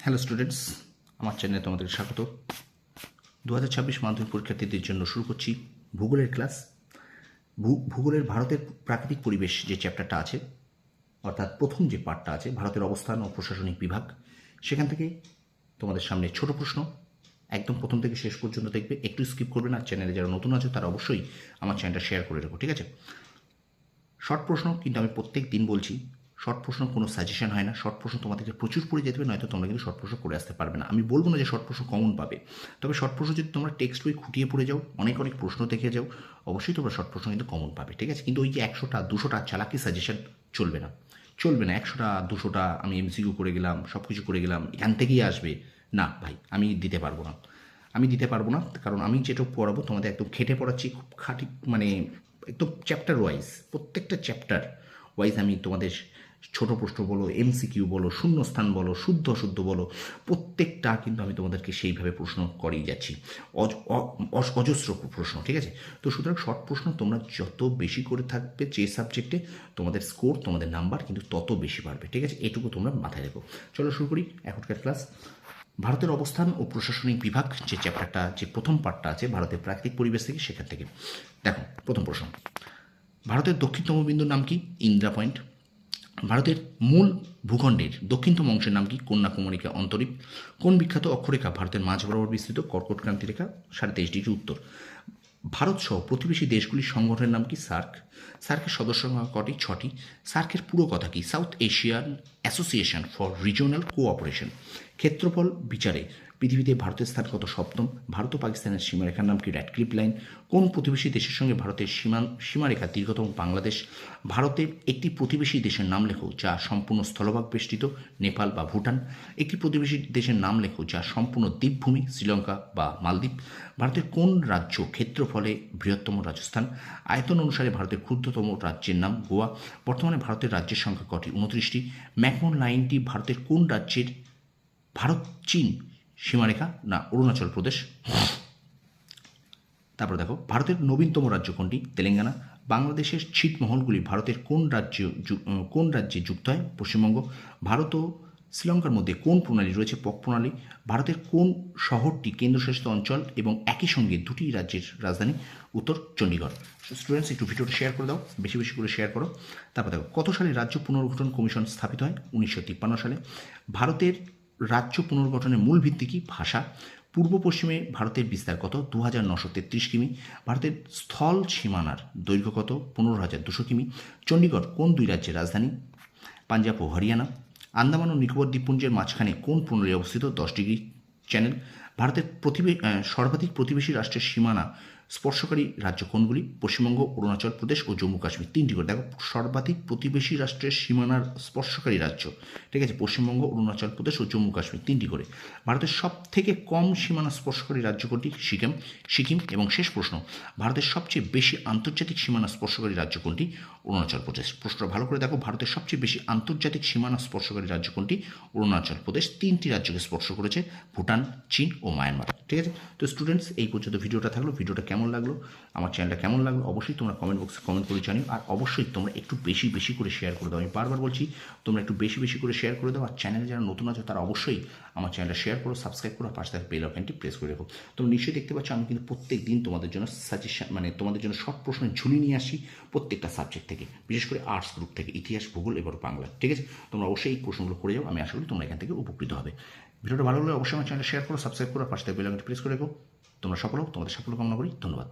Hello students, আমার চ্যানেলে তোমাদের স্বাগত। 2026 মাধ্যমিক পরীক্ষার্থীদের জন্য শুরু করছি ভূগোলের ক্লাস। ভূগোলের ভারতের প্রাকৃতিক পরিবেশ যে চ্যাপ্টারটা আছে, অর্থাৎ প্রথম যে পার্টটা আছে ভারতের অবস্থান ও প্রশাসনিক বিভাগ, সেখান থেকে তোমাদের সামনে ছোট প্রশ্ন একদম প্রথম থেকে শেষ পর্যন্ত দেখবে, একটু স্কিপ করবে না। চ্যানেলে যারা নতুন আছে তারা অবশ্যই আমার চ্যানেলটা শেয়ার করে রাখো, ঠিক আছে? শর্ট প্রশ্ন কিন্তু আমি প্রত্যেক দিন বলছি, শর্ট প্রশ্ন কোনো সাজেশন হয় না। শর্ট প্রশ্ন তোমাদেরকে প্রচুর পড়ে যেতে হবে, নয়তো তোমরা কিন্তু শর্ট প্রশ্ন করে আসতে পারবে না। আমি বলবো না যে শর্ট প্রশ্ন কমন পাবে, তবে শর্ট প্রশ্ন যদি তোমরা টেক্সট বই খুঁটিয়ে পড়ে যাও, অনেক প্রশ্ন দেখে যাও, অবশ্যই তোমরা শর্ট প্রশ্ন কিন্তু কমন পাবে, ঠিক আছে? কিন্তু ওই যে 100টা 200টা চালাকি সাজেশন চলবে না, চলবে না। 100টা 200টা আমি এমসিকিউ করে গেলাম, সব কিছু করে গেলাম, এখান থেকেই আসবে না ভাই, আমি দিতে পারবো না। আমি দিতে পারবো না, কারণ আমি যেটা পড়াবো তোমাদের একদম খেটে পড়াচ্ছি, খুব খাঁটি, মানে একদম চ্যাপ্টার ওয়াইজ, প্রত্যেকটা চ্যাপ্টার ওয়াইজ আমি তোমাদের ছোট প্রশ্ন বলো, এমসিকিউ বলো, শূন্যস্থান বলো, শুদ্ধ অশুদ্ধ বলো, প্রত্যেকটা কিন্তু আমি তোমাদেরকে সেইভাবে প্রশ্ন করেই যাচ্ছি, অজস্র প্রশ্ন, ঠিক আছে? তো সুতরাং শর্ট প্রশ্ন তোমরা যত বেশি করে থাকবে যে সাবজেক্টে, তোমাদের স্কোর, তোমাদের নাম্বার কিন্তু তত বেশি বাড়বে, ঠিক আছে? এটুকু তোমরা মাথায় রেখো। চলো শুরু করি এখনকার ক্লাস। ভারতের অবস্থান ও প্রশাসনিক বিভাগ যে চ্যাপ্টারটা, যে প্রথম পার্টটা আছে ভারতের প্রাকৃতিক পরিবেশ থেকে, সেখান থেকে দেখো প্রথম প্রশ্ন। ভারতের দক্ষিণতম বিন্দুর নাম কি? ইন্দিরা পয়েন্ট। ভারতের মূল ভূখণ্ডের দক্ষিণতম অংশের নাম কি? কন্যাকুমারিকা অন্তরীপ। কোন বিখ্যাত অক্ষরেখা ভারতের মাঝ বরাবর বিস্তৃত? কর্কট ক্রান্তি রেখা, 23.5 ডিগ্রি উত্তর। ভারত সহ প্রতিবেশী দেশগুলির সংগঠনের নাম কি? সার্ক। সার্কের সদস্য সংখ্যা কটি? 6টি। সার্কের পুরো কথা কি? South Asian association for regional cooperation. ক্ষেত্রফল বিচারে পৃথিবীতে ভারতের স্থান কত? 7ম। ভারত ও পাকিস্তানের সীমারেখার নাম কি? Radcliffe line. কোন প্রতিবেশী দেশের সঙ্গে ভারতের সীমারেখা দীর্ঘতম? বাংলাদেশ। ভারতের একটি প্রতিবেশী দেশের নাম লেখো যা সম্পূর্ণ স্থলভাগ বেষ্টিত? নেপাল বা ভুটান। একটি প্রতিবেশী দেশের নাম লেখো যা সম্পূর্ণ দ্বীপভূমি? শ্রীলঙ্কা বা মালদ্বীপ। ভারতের কোন রাজ্য ক্ষেত্রফলে বৃহত্তম? রাজস্থান। আয়তন অনুসারে ভারতের ক্ষুদ্রতম রাজ্যের নাম? গোয়া। বর্তমানে ভারতের রাজ্যের সংখ্যা কটি? 29টি। ম্যাকমোহন লাইনটি ভারতের কোন রাজ্যের ভারত চীন সীমারেখা? না, অরুণাচল প্রদেশ। তারপর দেখো, ভারতের নবীনতম রাজ্য কোনটি? তেলেঙ্গানা। বাংলাদেশের ছিটমহলগুলি ভারতের কোন রাজ্যে যুক্ত হয়? পশ্চিমবঙ্গ। ভারত ও শ্রীলঙ্কার মধ্যে কোন প্রণালী রয়েছে? পক প্রণালী। ভারতের কোন শহরটি কেন্দ্রশাসিত অঞ্চল এবং একই সঙ্গে দুটি রাজ্যের রাজধানী? উত্তর চণ্ডীগড়। স্টুডেন্টস একটু ভিডিওটা শেয়ার করে দাও, বেশি বেশি করে শেয়ার করো। তারপর দেখো, কত সালে রাজ্য পুনর্গঠন কমিশন স্থাপিত হয়? 1953 সালে। ভারতের রাজ্য পুনর্গঠনের মূল ভিত্তি কি? ভাষা। পূর্ব পশ্চিমে ভারতের বিস্তার কত? 2933 কিমি। ভারতের স্থল সীমানার দৈর্ঘ্য কত? 15,200 কিমি। চণ্ডীগড় কোন দুই রাজ্যের রাজধানী? পাঞ্জাব ও হরিয়ানা। আন্দামান ও নিকোবর দ্বীপপুঞ্জের মাঝখানে কোন প্রণালী অবস্থিত? 10 ডিগ্রি চ্যানেল। ভারতের সর্বাধিক প্রতিবেশী রাষ্ট্রের সীমানা স্পর্শকারী রাজ্য কোনগুলি? পশ্চিমবঙ্গ, অরুণাচল প্রদেশ ও জম্মু কাশ্মীর। 3টি করে দেখো, সর্বাধিক প্রতিবেশী রাষ্ট্রের সীমানার স্পর্শকারী রাজ্য, ঠিক আছে? পশ্চিমবঙ্গ, অরুণাচল প্রদেশ ও জম্মু কাশ্মীর, 3টি করে। ভারতের সব থেকে কম সীমানা স্পর্শকারী রাজ্য কোনটি? সিকিম। এবং শেষ প্রশ্ন, ভারতের সবচেয়ে বেশি আন্তর্জাতিক সীমানা স্পর্শকারী রাজ্য কোনটি? অরুণাচল প্রদেশ। প্রশ্নটা ভালো করে দেখো, ভারতের সবচেয়ে বেশি আন্তর্জাতিক সীমানা স্পর্শকারী রাজ্য কোনটি? অরুণাচল প্রদেশ। 3টি রাজ্যকে স্পর্শ করেছে, ভুটান, চীন ও মায়ানমার, ঠিক আছে? তো স্টুডেন্টস, এই পর্যন্ত ভিডিওটা থাকলো। ভিডিওটা কেমন লাগলো, আমার চ্যানেলটা কেমন লাগলো, অবশ্যই তোমরা কমেন্ট বক্সে কমেন্ট করে জানিও। আর অবশ্যই তোমরা একটু বেশি বেশি করে শেয়ার করে দাও। আমি বারবার বলছি, তোমরা একটু বেশি বেশি করে শেয়ার করে দাও। আর চ্যানেলে যারা নতুন আছো তারা অবশ্যই আমার চ্যানেলটা শেয়ার করো, সাবস্ক্রাইব করো, আর পাশে থাকা বেল আইকনটি প্রেস করে রাখো। তোমরা নিশ্চয়ই দেখতে পাচ্ছ আমি কিন্তু প্রত্যেক দিন তোমাদের জন্য সাজেশন, মানে তোমাদের জন্য শর্ট প্রশ্নের ঝুলি নিয়ে আসি প্রত্যেকটা সাবজেক্ট থেকে, বিশেষ করে আর্টস গ্রুপ থেকে, ইতিহাস, ভূগোল এবং বাংলা, ঠিক আছে? তোমরা অবশ্যই এই প্রশ্নগুলো করে যাও, আমি আশা করি তোমরা এখান থেকে উপকৃত হবে। ভিডিওটা ভালো লাগলে অবশ্যই আমার চ্যানেলটা শেয়ার করো, সাবস্ক্রাইব করো, পাশে থাকা বেল আইকনটি প্রেস করে রাখো। তোমরা সফল হও, তোমাদের সাফল্য কামনা করি। ধন্যবাদ।